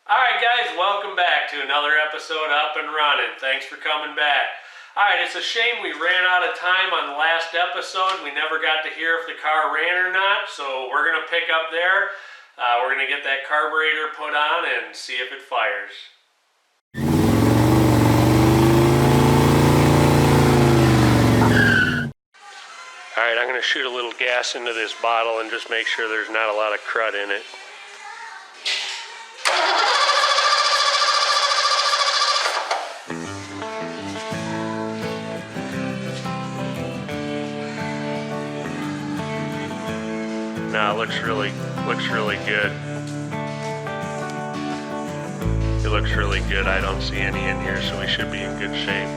Alright guys, welcome back to another episode of Up-N-Runnin. Thanks for coming back. Alright, it's a shame we ran out of time on the last episode. We never got to hear if the car ran or not, so we're going to pick up there. We're going to get that carburetor put on and see if it fires. Alright, I'm going to shoot a little gas into this bottle and just make sure there's not a lot of crud in it. No, it looks really good. It looks really good. I don't see any in here, so we should be in good shape.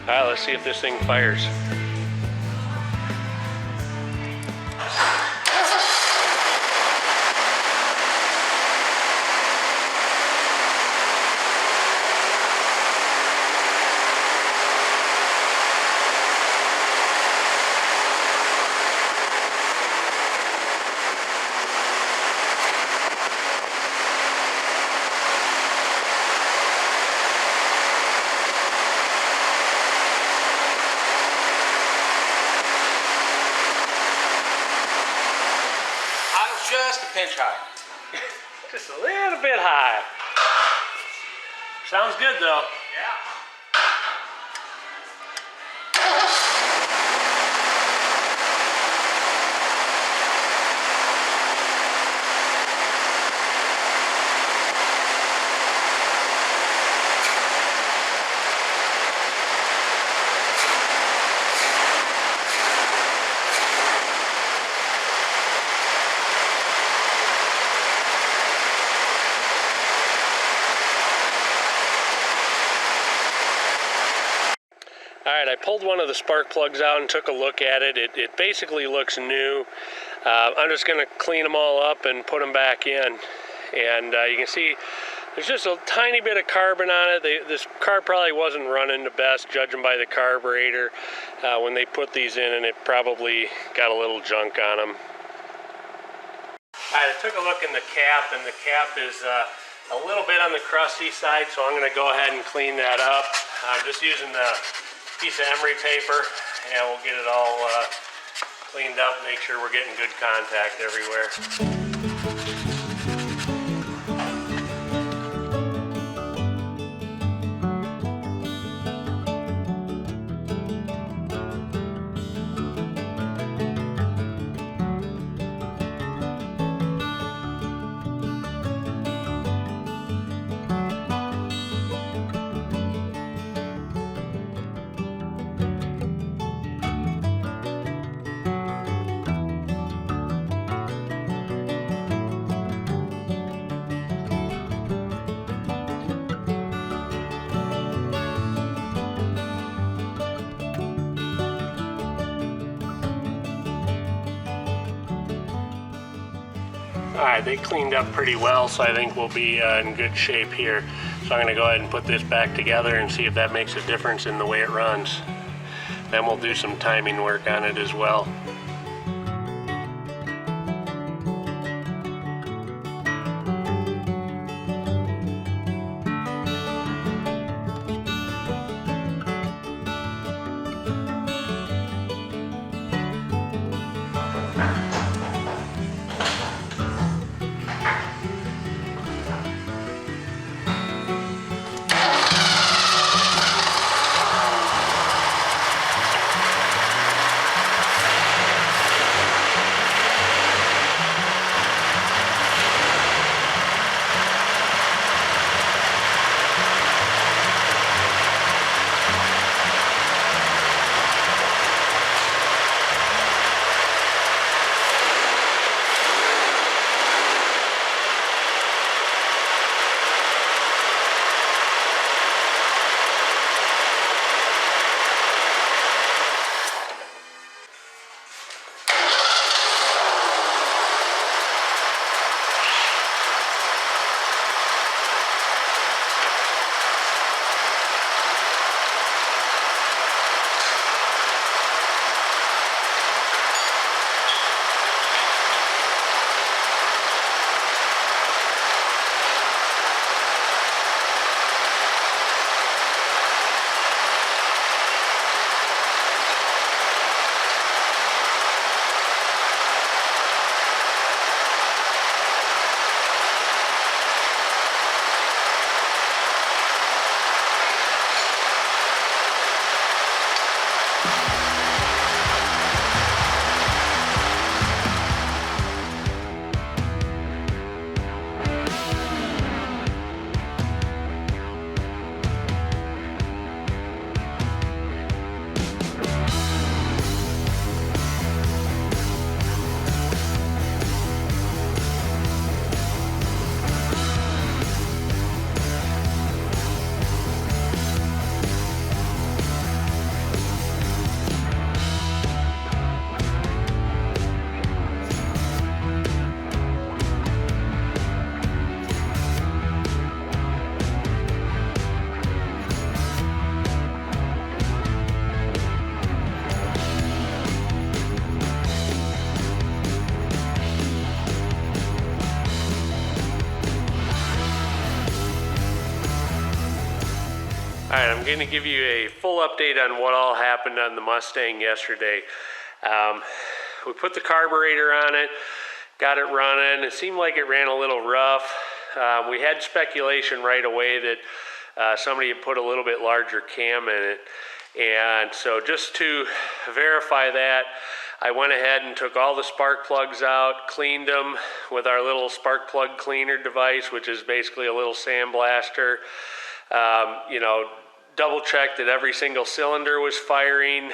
Alright, let's see if this thing fires. Just a pinch high. Just a little bit high. Sounds good though. Yeah. Alright, I pulled one of the spark plugs out and took a look at it. It basically looks new. I'm just going to clean them all up and put them back in. And you can see there's just a tiny bit of carbon on it. This car probably wasn't running the best, judging by the carburetor when they put these in, and it probably got a little junk on them. Alright, I took a look in the cap, and the cap is a little bit on the crusty side, so I'm going to go ahead and clean that up. I'm just using the piece of emery paper, and we'll get it all cleaned up, make sure we're getting good contact everywhere. Alright, they cleaned up pretty well, so I think we'll be in good shape here. So I'm going to go ahead and put this back together and see if that makes a difference in the way it runs. Then we'll do some timing work on it as well. Alright, I'm going to give you a full update on what all happened on the Mustang yesterday. We put the carburetor on it, got it running. It seemed like it ran a little rough. We had speculation right away that somebody had put a little bit larger cam in it. And so just to verify that, I went ahead and took all the spark plugs out, cleaned them with our little spark plug cleaner device, which is basically a little sandblaster. You know, double checked that every single cylinder was firing.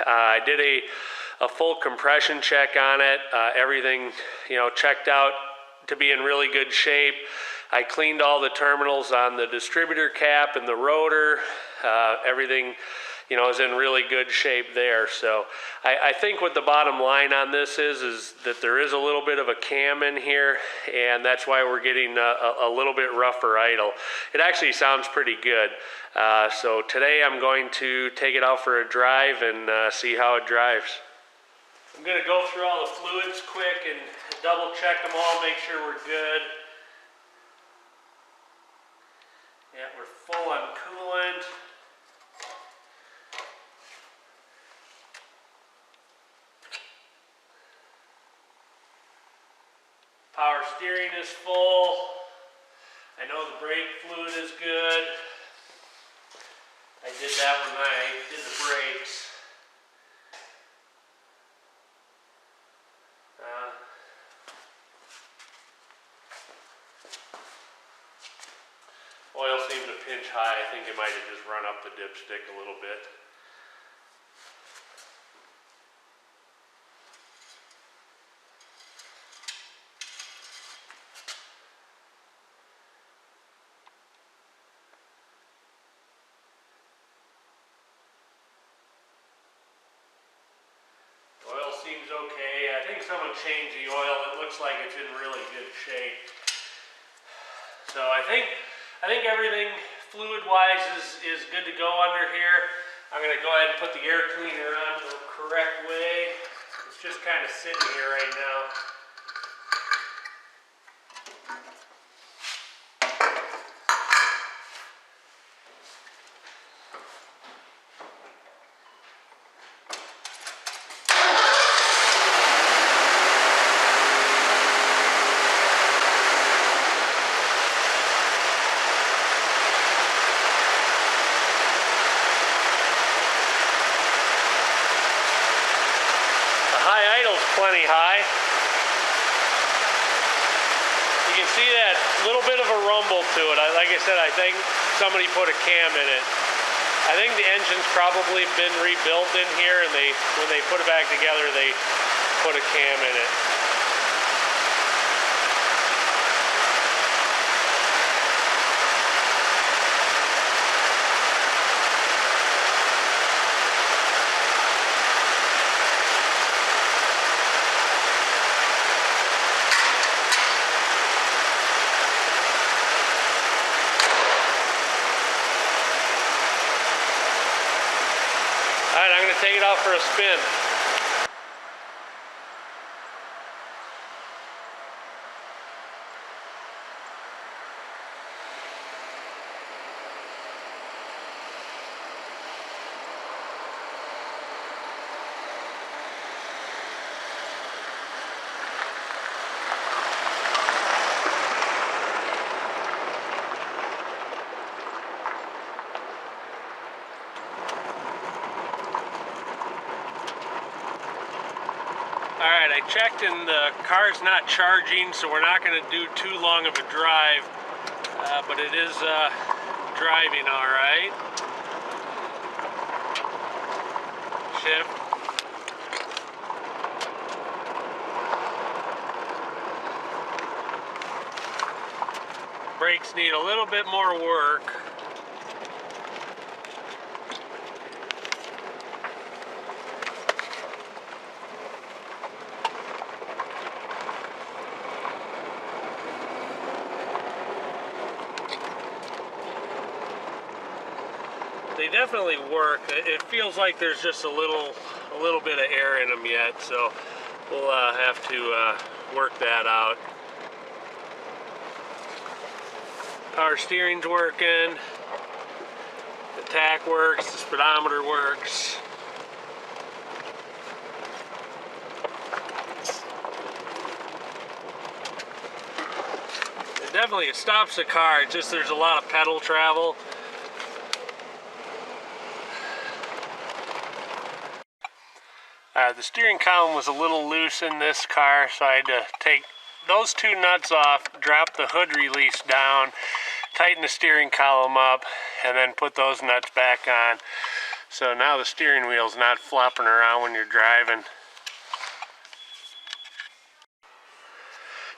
I did a full compression check on it. Everything, you know, checked out to be in really good shape. I cleaned all the terminals on the distributor cap and the rotor. Everything, you know, is in really good shape there. So I think what the bottom line on this is that there is a little bit of a cam in here, and that's why we're getting a little bit rougher idle. It actually sounds pretty good. So today I'm going to take it out for a drive and see how it drives. I'm going to go through all the fluids quick and double check them all, make sure we're good. Yeah, we're full on coolant. Power steering is full. I know the brake fluid is good. I did that when I did the brakes. Oil seemed to pinch high. I think it might have just run up the dipstick a little bit. Oil seems okay. I think someone changed the oil. It looks like it's in really good shape. So I think everything fluid-wise is good to go under here. I'm going to go ahead and put the air cleaner on the correct way. It's just kind of sitting here right now. Plenty high. You can see that little bit of a rumble to it. Like I said, I think somebody put a cam in it. I think the engine's probably been rebuilt in here, and when they put it back together, they put a cam in it. Alright, I'm going to take it out for a spin. Alright, I checked and the car's not charging, so we're not going to do too long of a drive, but it is driving alright. Shift. Brakes need a little bit more work. They definitely work. It feels like there's just a little bit of air in them yet, so we'll have to work that out. Power steering's working. tach works, the speedometer works. It stops the car, it's just there's a lot of pedal travel. The steering column was a little loose in this car, so I had to take those two nuts off, drop the hood release down, tighten the steering column up, and then put those nuts back on. So now the steering wheel's not flopping around when you're driving.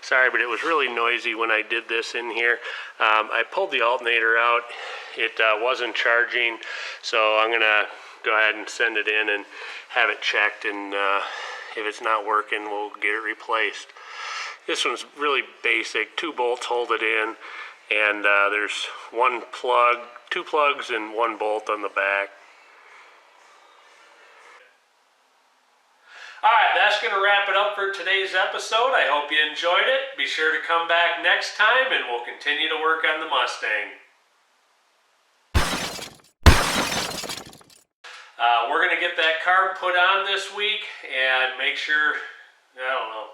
Sorry, but it was really noisy when I did this in here. I pulled the alternator out. It wasn't charging, so I'm gonna go ahead and send it in and have it checked, and if it's not working, we'll get it replaced. This one's really basic. 2 bolts hold it in, and there's 1 plug, 2 plugs, and 1 bolt on the back. Alright, that's going to wrap it up for today's episode. I hope you enjoyed it. Be sure to come back next time, and we'll continue to work on the Mustang. We're going to get that carb put on this week and make sure, I don't know,